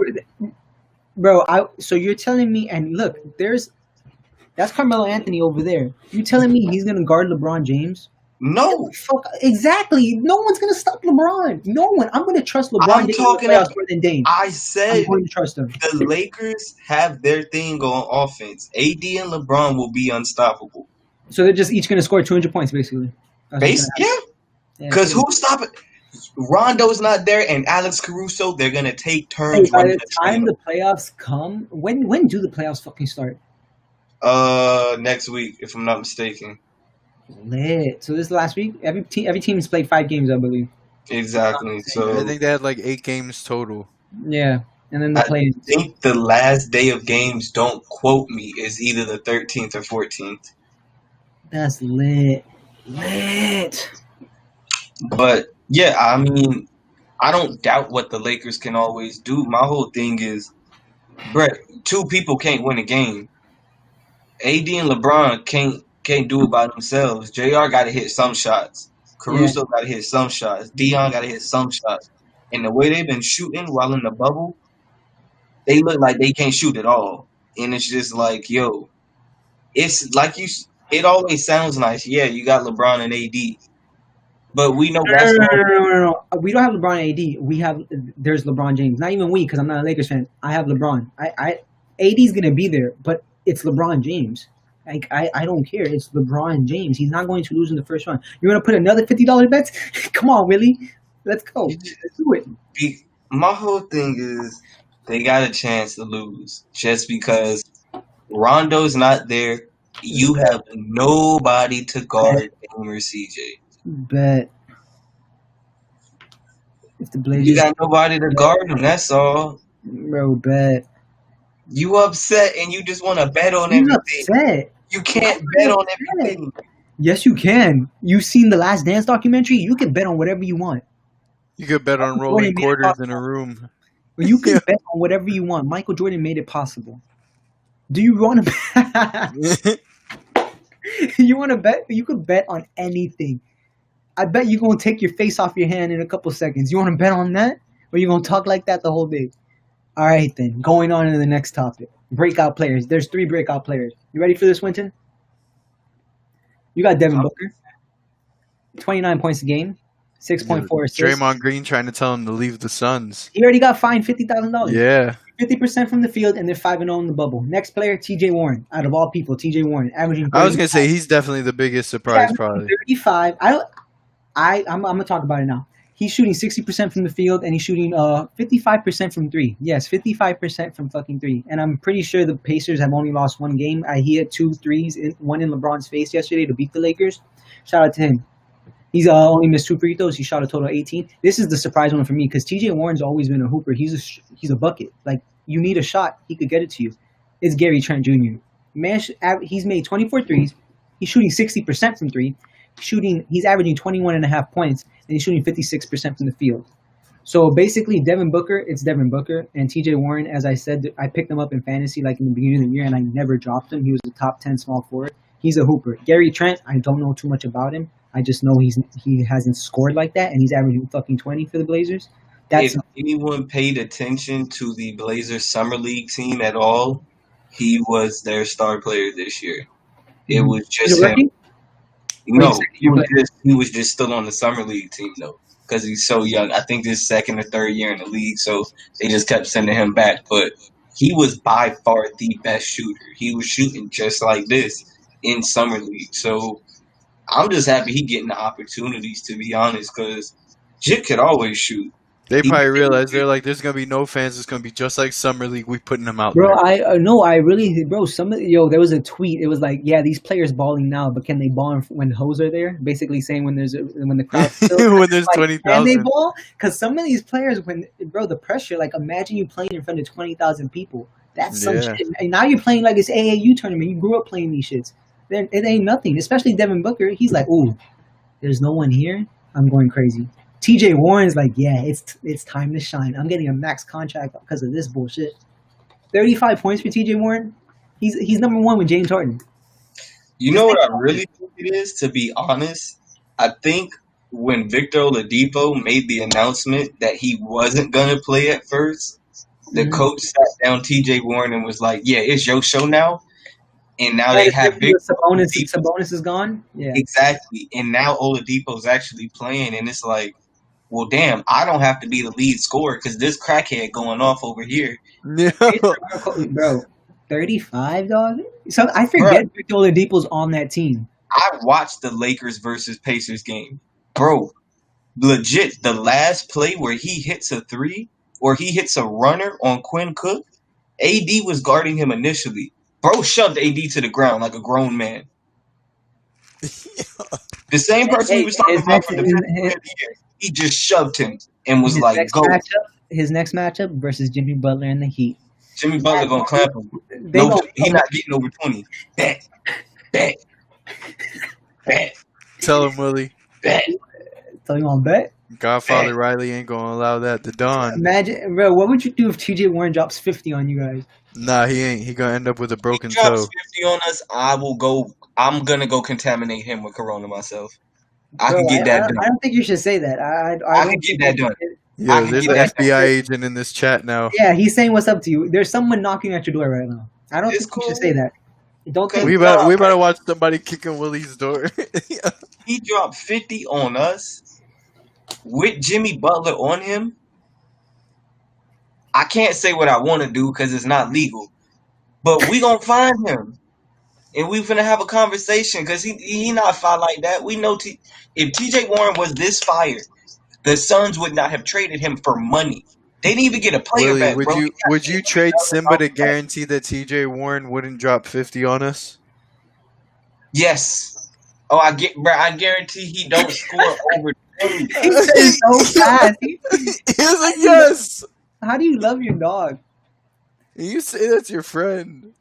bro, so you're telling me, and look, that's Carmelo Anthony over there. You telling me he's gonna guard LeBron James? No, Fuck, exactly. No one's gonna stop LeBron. No one. I'm gonna trust LeBron I'm James talking in the playoffs about- more than Dame. I I'm said going to trust him. the Lakers have their thing on offense. AD and LeBron will be unstoppable. So they're just each gonna score 200 points, basically. That's what's gonna happen. Yeah, because cool. who's stopping? Rondo's not there, and Alex Caruso. They're gonna take Hey, turns. by running the time team. the playoffs come, when do the playoffs fucking start? Next week, if I'm not mistaken. Lit. So this is last week. Every team has played 5 games, I believe. Exactly. I So think they had like 8 games total. Yeah, and then the I play. think the last day of games, don't quote me, is either the 13th or 14th. That's lit. Lit. But yeah, I mean, I don't doubt what the Lakers can always do. My whole thing is, Brett, 2 people can't win a game. AD and LeBron can't can't do it by themselves. JR got to hit some shots. Yeah. Caruso got to hit some shots. Dion got to hit some shots. And the way they've been shooting while in the bubble, they look like they can't shoot at all. And it's just like, yo, it's like it always sounds nice. Yeah, you got LeBron and AD. But we know basketball. No. We don't have LeBron and AD. There's LeBron James. Not even we, because I'm not a Lakers fan. I have LeBron. AD's gonna be there, but it's LeBron James. Like I don't care. It's LeBron James. He's not going to lose in the first round. You want to put another $50 bets? Come on, Willie. Let's go. Let's do it. My whole thing is they got a chance to lose just because Rondo's not there. You have nobody to guard Dame or CJ. Bet. If the Blazers, You got nobody to guard him. That's all. bro, bet. You upset and you just want to bet on He's everything. upset. You can't bet on everything. Yes, you can. You've seen the Last Dance documentary. You can bet on whatever you want. You could bet on rolling quarters in a room. You can bet on whatever you want. Michael Jordan made it possible. Do you want to bet? You want to bet? You could bet on anything. I bet you're going to take your face off your hand in a couple seconds. You want to bet on that? Or you going to talk like that the whole day? All right, then. Going on to the next topic. Breakout players. There's 3 breakout players. You ready for this, Winton? You got Devin Booker. 29 points a game. 6.4 assists. Draymond Green trying to tell him to leave the Suns. He already got fined $50,000. Yeah. 50% from the field, and they're 5-0 in the bubble. Next player, T.J. Warren. Out of all people, T.J. Warren, averaging. I was gonna say he's definitely the biggest surprise, probably. 35. I'm gonna talk about it now. He's shooting 60% from the field, and he's shooting 55% from 3. Yes, 55% from fucking 3. And I'm pretty sure the Pacers have only lost 1 game. He had 2 threes, one in LeBron's face yesterday to beat the Lakers. Shout out to him. He's only missed 2 free throws. He shot a total of 18. This is the surprise one for me because T.J. Warren's always been a hooper. He's a bucket. Like, you need a shot, he could get it to you. It's Gary Trent Jr. Man, he's made 24 threes. He's shooting 60% from 3. He's averaging 21.5 points, and he's shooting 56% from the field. So basically, Devin Booker, it's Devin Booker, and T.J. Warren, as I said, I picked him up in fantasy like in the beginning of the year, and I never dropped him. He was a top 10 small forward. He's a hooper. Gary Trent, I don't know too much about him. I just know he hasn't scored like that, and he's averaging fucking 20 for the Blazers. If anyone paid attention to the Blazers Summer League team at all, he was their star player this year. It was just him. No, he was just still on the Summer League team, though, because he's so young. I think this is 2nd or 3rd year in the league, so they just kept sending him back. But he was by far the best shooter. He was shooting just like this in Summer League. So I'm just happy he getting the opportunities, to be honest, because Jit could always shoot. They probably realize they're like, there's gonna be no fans. It's gonna be just like Summer League. We putting them out. Bro, there. There was a tweet. It was like, yeah, these players balling now, but can they ball when hoes are there? Basically saying when the crowd's still when there's like, 20,000. Can they ball? Because some of these players, the pressure. Like, imagine you playing in front of 20,000 people. That's some shit. And now you're playing like this AAU tournament. You grew up playing these shits. Then it ain't nothing. Especially Devin Booker. He's like, ooh, there's no one here. I'm going crazy. T.J. Warren's like, yeah, it's time to shine. I'm getting a max contract because of this bullshit. 35 points for T.J. Warren. He's number 1 with James Harden. You know what I really think it is, to be honest? I think when Victor Oladipo made the announcement that he wasn't going to play at first, the coach sat down T.J. Warren and was like, yeah, it's your show now. And now they have Victor. Sabonis is gone? Yeah. Exactly. And now Oladipo's actually playing, and it's like, well, damn, I don't have to be the lead scorer because this crackhead going off over here. Bro, 35, dog? So I forget Victor Oladipo's on that team. I watched the Lakers versus Pacers game. Bro, legit, the last play where he hits a 3 or he hits a runner on Quinn Cook, AD was guarding him initially. Bro shoved AD to the ground like a grown man. The same person we was talking about from the year, he just shoved him and was like, go. His next matchup versus Jimmy Butler and the Heat. Jimmy Butler going to clamp him. He's not getting over 20. Bet. Tell him, Willie. Bet. Tell him on bet? Godfather Bet. Riley ain't going to allow that to dawn. Imagine, bro, what would you do if T.J. Warren drops 50 on you guys? Nah, he ain't. He gonna end up with a He broken drops toe. 50 on us, I'm gonna go contaminate him with Corona myself. I Bro, could get that done. I don't think you should say that. I I don't could get think that you done. should. I Yo, could there's get an that done. FBI agent in this chat now. Yeah, he's saying what's up to you. There's someone knocking at your door right now. I don't It's think you should say cool. that. Don't Cause think. We nah, about bro, to watch somebody kicking Willie's door. he dropped 50 on us with Jimmy Butler on him. I can't say what I want to do because it's not legal, but we gonna find him and we finna have a conversation because he not fire like that. We know if TJ Warren was this fired, the Suns would not have traded him for money. They didn't even get a player Willie, back, bro. They got would you $800 trade Simba to back. guarantee that TJ Warren wouldn't drop 50 on us? Yes. Oh, I guarantee he don't score over 20. He said so fast. He was like, yes. How do you love your dog? You say that's your friend.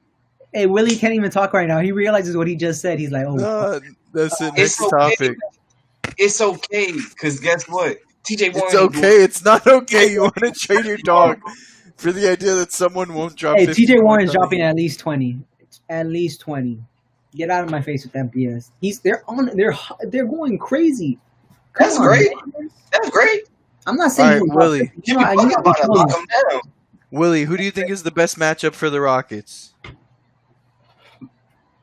Hey, Willie can't even talk right now. He realizes what he just said. He's like, oh, Nah, that's it. It's Next okay. topic. It's okay, because guess what? TJ Warren It's ain't doing okay. It's not okay. You want to trade your dog for the idea that someone won't drop hey, 50 TJ Warren's on you. dropping at least 20. At least 20. Get out of my face with that BS. They're going crazy. Come That's on, great. man. That's great. I'm not saying All right, you Willie. Jimmy you Butler gotta about to be lock close. him down. Willie, who do you think is the best matchup for the Rockets?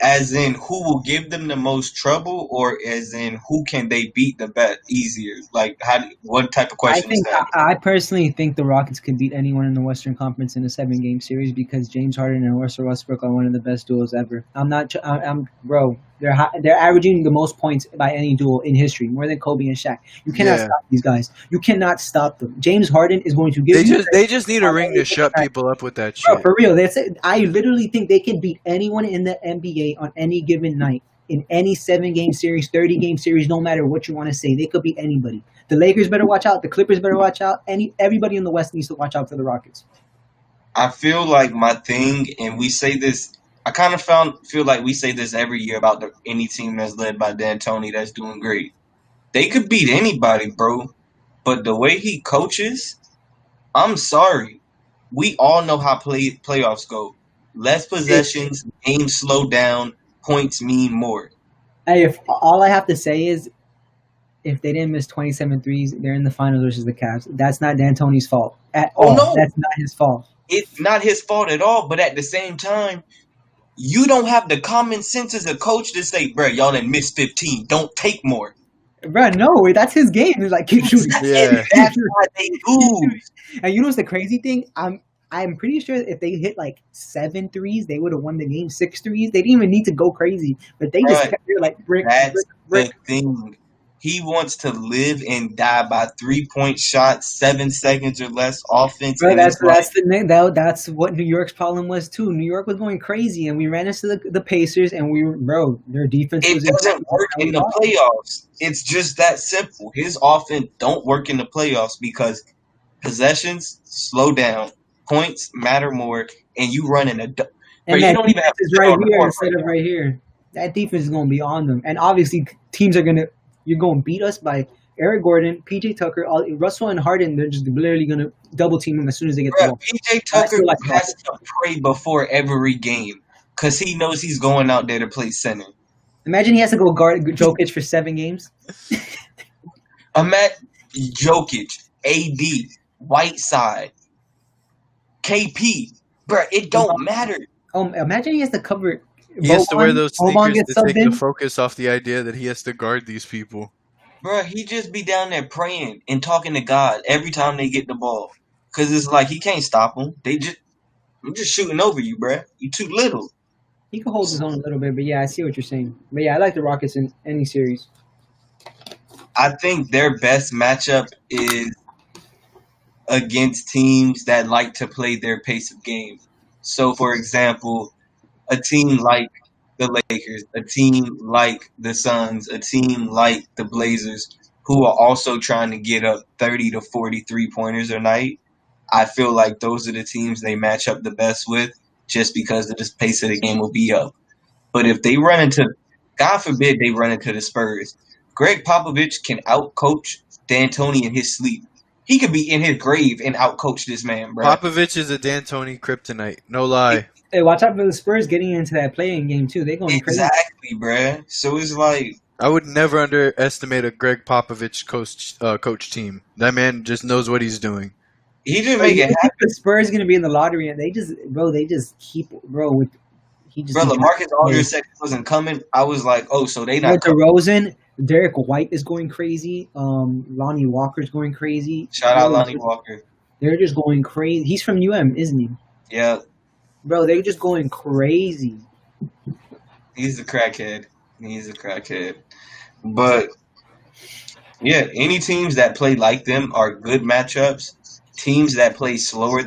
As in, who will give them the most trouble, or as in, who can they beat the best easier? Like, what type of I question is think that? I personally think the Rockets could beat anyone in the Western Conference in a 7-game series because James Harden and Russell Westbrook are one of the best duos ever. Bro. They're averaging the most points by any duo in history, more than Kobe and Shaq. You cannot Yeah. stop these guys. You cannot stop them. James Harden is going to give They just need a ring to shut people up with that Bro, shit. for real, that's it. I literally think they can beat anyone in the NBA on any given night in any 7-game series, 30-game series, no matter what you want to say. They could beat anybody. The Lakers better watch out. The Clippers better watch out. Everybody in the West needs to watch out for the Rockets. I feel like my thing, and we say this. I kind of feel like we say this every year about any team that's led by D'Antoni that's doing great. They could beat anybody, bro. But the way he coaches, I'm sorry. We all know how playoffs go. Less possessions, games slow down, points mean more. Hey, if all I have to say is, if they didn't miss 27 threes, they're in the finals versus the Cavs. That's not D'Antoni's fault at all. no. That's not his fault. It's not his fault at all, but at the same time, you don't have the common sense as a coach to say, bro, y'all didn't miss 15. Don't take more. Bro, no, that's his game. He's like, keep shooting. Yeah. That's why they lose. And you know what's the crazy thing? I'm pretty sure if they hit like 7 threes, they would have won the game. 6 threes, they didn't even need to go crazy, but they just Right. kept there like brick. That's brick. the thing. He wants to live and die by 3-point shots, 7 seconds or less offense. Bro, and that's it's like, that's what New York's problem was too. New York was going crazy, and we ran into the Pacers, and their defense it was doesn't work in the playoffs. It's just that simple. His offense don't work in the playoffs because possessions slow down, points matter more, and you run in a. Bro, And you that don't even have defense to is right on the here court instead right of right here. That defense is going to be on them, and obviously teams are you're going to beat us by Eric Gordon, PJ Tucker, Russell, and Harden. They're just literally going to double team them as soon as they get the Bro, ball. PJ Tucker has to pray before every game because he knows he's going out there to play center. Imagine he has to go guard Jokic for 7 games. Imagine Jokic, AD, Whiteside, KP. Bro, it don't matter. Imagine he has to cover. He has to wear those Boban sneakers gets to subbed take in. the focus off the idea that he has to guard these people. Bro, he just be down there praying and talking to God every time they get the ball. Because it's like he can't stop them. I'm just shooting over you, bro. You too little. He can hold his own a little bit, but yeah, I see what you're saying. But yeah, I like the Rockets in any series. I think their best matchup is against teams that like to play their pace of game. So, for example, a team like the Lakers, a team like the Suns, a team like the Blazers, who are also trying to get up 30 to 40 3-pointers a night. I feel like those are the teams they match up the best with just because of the pace of the game will be up. But if they run into, God forbid they run into the Spurs, Greg Popovich can outcoach D'Antoni in his sleep. he could be in his grave and outcoach this man, bro. Popovich is a D'Antoni kryptonite. No lie. Hey, watch out for the Spurs getting into that playing game too. They're going crazy. Exactly, bro. So it's like I would never underestimate a Greg Popovich coach team. That man just knows what he's doing. he just Bro, make you it think happen. the Spurs gonna be in the lottery, and they just keep with he just Bro, LaMarcus Aldridge said he wasn't coming. I was like, oh, so they not with coming. DeRozan. Derek White is going crazy. Lonnie Walker's going crazy. Shout out Lonnie Walker. They're just going crazy. He's from UM, isn't he? Yeah, Bro, they're just going crazy. he's a crackhead. He's a crackhead. But yeah, any teams that play like them are good matchups. Teams that play slower,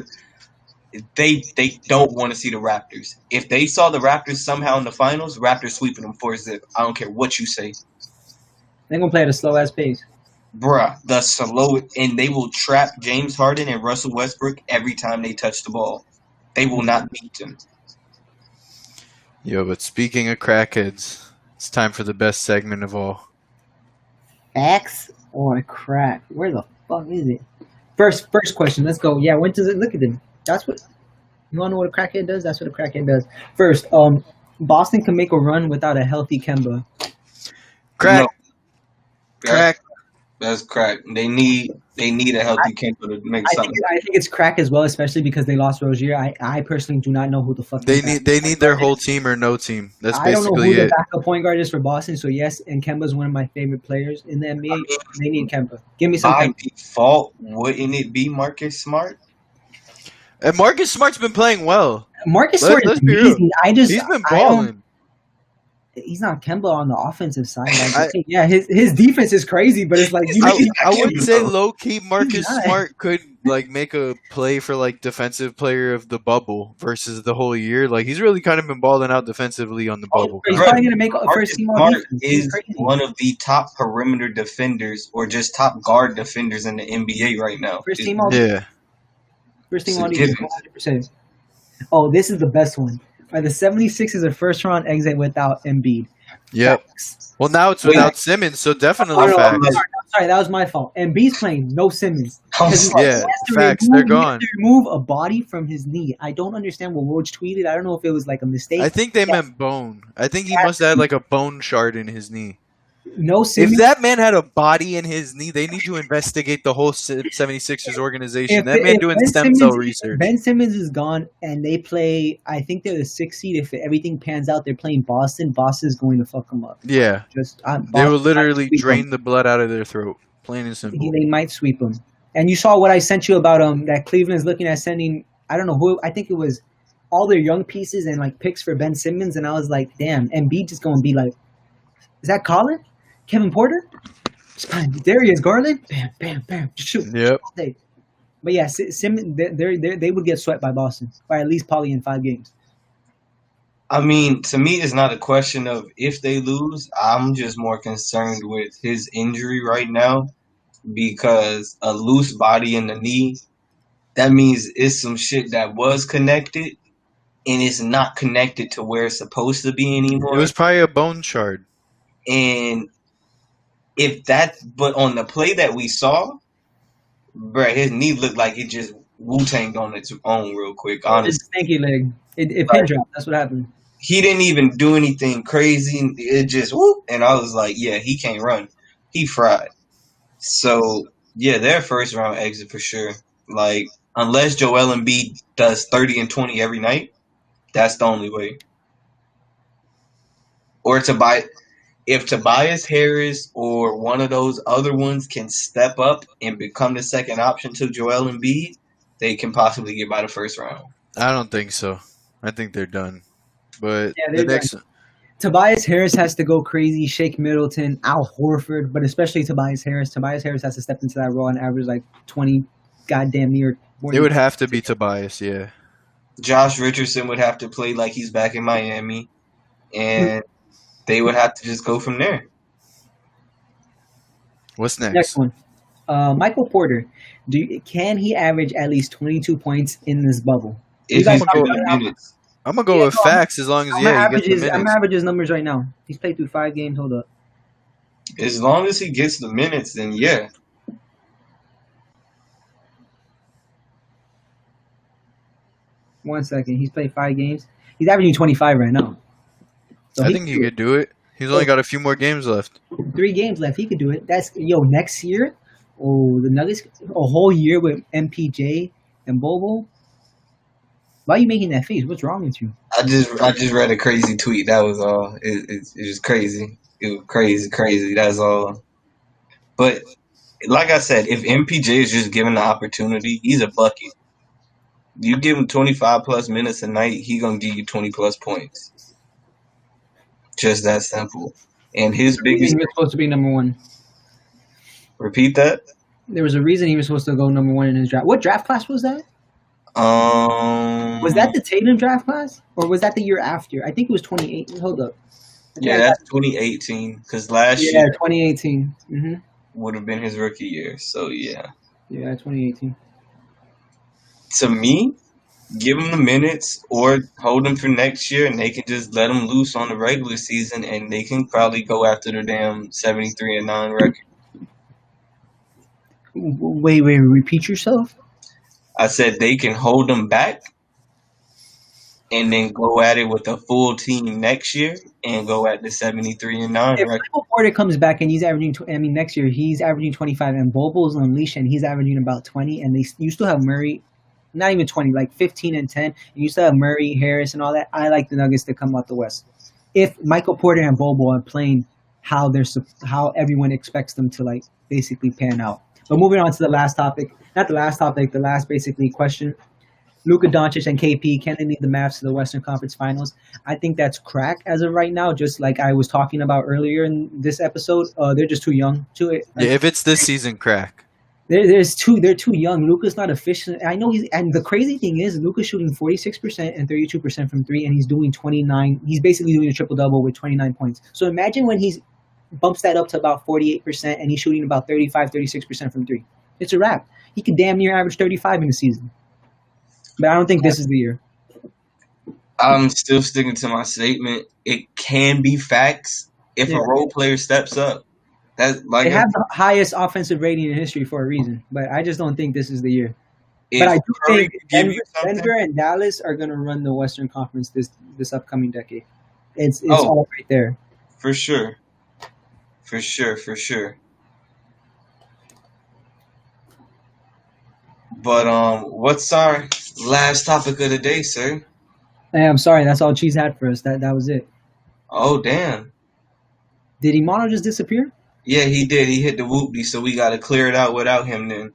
they don't want to see the Raptors. If they saw the Raptors somehow in the finals, Raptors sweeping them 4-0. I don't care what you say. They're gonna play at a slow ass pace. Bruh, the slow, and they will trap James Harden and Russell Westbrook every time they touch the ball. They will not beat them. Yo, but speaking of crackheads, it's time for the best segment of all. Facts or crack? Where the fuck is it? First question. Let's go. Yeah, when does it look at them? That's what you wanna know what a crackhead does? That's what a crackhead does. First, Boston can make a run without a healthy Kemba. Crack, No, crack. that's crack. They need a healthy Kemba to make I something. think it's crack as well, especially because they lost Rozier. I personally do not know who the fuck They their need their whole team or no team. That's I don't know basically who the it. backup point guard is for Boston. So yes, and Kemba's one of my favorite players in the NBA. They need Kemba. Give me some. By Kemba. default, wouldn't it be Marcus Smart? And Marcus Smart's been playing well. Marcus Let's Smart is be real. amazing. He's been balling. He's not Kemba on the offensive side. Yeah, his defense is crazy, but it's like I wouldn't say low key Marcus not. Smart could like make a play for like defensive player of the bubble versus the whole year. Like he's really kind of been balling out defensively on the bubble. he's Bro, probably gonna make a Marcus first team all Smart defense. He's is crazy. one of the top perimeter defenders or just top guard defenders in the NBA right now. First It's- team all Yeah. First team It's a all defense, given. 100%. Oh, this is the best one. Are the 76ers a first round exit without Embiid? Yep. Facts. Well, now it's without Simmons, so definitely Oh, no, facts. I'm sorry, that was my fault. Embiid's playing, no Simmons. I'm Because sorry. Yeah, he has to facts. remove- They're he has gone. to remove a body from his knee. I don't understand what Woj tweeted. I don't know if it was like a mistake. I think they meant bone. I think he must have had like a bone shard in his knee. No Simmons. If that man had a body in his knee, they need to investigate the whole 76ers organization. That man doing Ben stem cell Simmons- research. Ben Simmons is gone, and they play. I think they're the 6th seed. If everything pans out, they're playing Boston. Boston's going to fuck them up. Yeah. They will literally drain the blood out of their throat. Plain and simple. They might sweep them. And you saw what I sent you about that Cleveland's looking at sending. I don't know who. I think it was all their young pieces and like picks for Ben Simmons. And I was like, damn. Embiid just going to be like, is that Colin? Kevin Porter? Darius Garland? Bam, bam, bam. Just shoot. Yep. All day. But yeah, Simmons, they would get swept by Boston, or at least probably in 5 games. I mean, to me, it's not a question of if they lose. I'm just more concerned with his injury right now because a loose body in the knee, that means it's some shit that was connected and it's not connected to where it's supposed to be anymore. It was probably a bone shard. And if that, but on the play that we saw, bruh, his knee looked like it just Wu-Tanged on its own real quick, honestly. It's a stanky leg. It pin dropped. That's what happened. He didn't even do anything crazy. It just whoop, and I was like, yeah, he can't run. He fried. So yeah, their first round exit for sure. Like unless Joel Embiid does 30 and 20 every night, that's the only way. Or if Tobias Harris or one of those other ones can step up and become the second option to Joel Embiid, they can possibly get by the first round. I don't think so. I think they're done. But Yeah, the they're next Tobias Harris has to go crazy. Shake Middleton, Al Horford, but especially Tobias Harris. Tobias Harris has to step into that role and average like 20 goddamn near. it would have to be Tobias, yeah. Josh Richardson would have to play like he's back in Miami, and they would have to just go from there. What's next? Next one. Michael Porter. Can he average at least 22 points in this bubble? If guys he's know given that? minutes. I'm gonna go with facts as long as I'm he gonna gets the I'm minutes. average his numbers right now. He's played through 5 games. Hold up. As long as he gets the minutes, then yeah. 1 second. He's played 5 games. He's averaging 25 right now. So I think he could do it. He's only got a few more games left. 3 games left. He could do it. That's next year. Oh, the Nuggets a whole year with MPJ and Bobo. Why are you making that face? What's wrong with you? I just read a crazy tweet. That was all. It's just crazy. It was crazy. That's all. But like I said, if MPJ is just given the opportunity, he's a bucket. You give him 25 plus minutes a night, he gonna give you 20 plus points. Just that simple. And his He biggest was supposed to be number 1. repeat that. There was a reason he was supposed to go number 1 in his draft. What draft class was that? Was that the Tatum draft class, or was that the year after? I think it was 2018. Hold up. Yeah, that's 2018. Because last Yeah, year 2018. Mm-hmm. would have been his rookie year. So yeah, Yeah, 2018. to me, give him the minutes or hold him for next year, and they can just let him loose on the regular season, and they can probably go after the damn 73-9 record. Wait, repeat yourself. I said they can hold him back and then go at it with a full team next year and go at the 73-9 If record. Michael Porter comes back and he's averaging, next year he's averaging 25, and Bobo's unleashed and he's averaging about 20, and you still have Murray, not even 20, like 15 and 10, and you still have Murray, Harris, and all that. I like the Nuggets to come out the West. If Michael Porter and Bobo are playing how everyone expects them to like basically pan out. But moving on to the last topic, not the last topic, the last basically question. Luka Doncic and KP, can they lead the Mavs to the Western Conference Finals? I think that's crack as of right now. Just like I was talking about earlier in this episode, they're just too young to it. Yeah, if it's this season, crack. They're too young. Luka's not efficient. I know and the crazy thing is Luka's shooting 46% and 32% from 3, and he's doing 29. He's basically doing a triple double with 29 points. So imagine when he bumps that up to about 48% and he's shooting about 35, 36% from 3. It's a wrap. He could damn near average 35 in the season. But I don't think this is the year. I'm still sticking to my statement. It can be facts if a role player steps up. That's like they have the highest offensive rating in history for a reason, but I just don't think this is the year. But I do think Denver and Dallas are going to run the Western Conference this upcoming decade. It's all right there. For sure. For sure. But what's our last topic of the day, sir? Hey, I'm sorry, that's all Cheese had for us. That was it. Oh, damn. Did Imano just disappear? Yeah, he did. He hit the whoopty, so we got to clear it out without him then.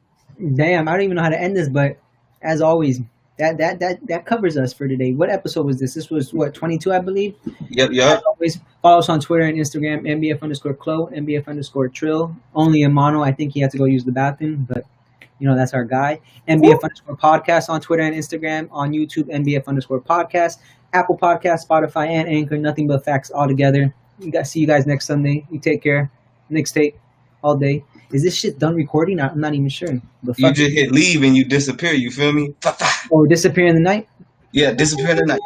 Damn, I don't even know how to end this, but as always, that covers us for today. What episode was this? This was, 22, I believe? Yep. As always, follow us on Twitter and Instagram, MBF_Clo, MBF_Trill. Only Imano, I think he had to go use the bathroom, but that's our guy. MBF_Podcast on Twitter and Instagram. On YouTube, MBF_Podcast. Apple Podcast, Spotify, and Anchor. Nothing but facts all together. See you guys next Sunday. You take care. Next tape all day. Is this shit done recording? I'm not even sure. You just hit leave and you disappear. You feel me? Or disappear in the night? Yeah, disappear in the night.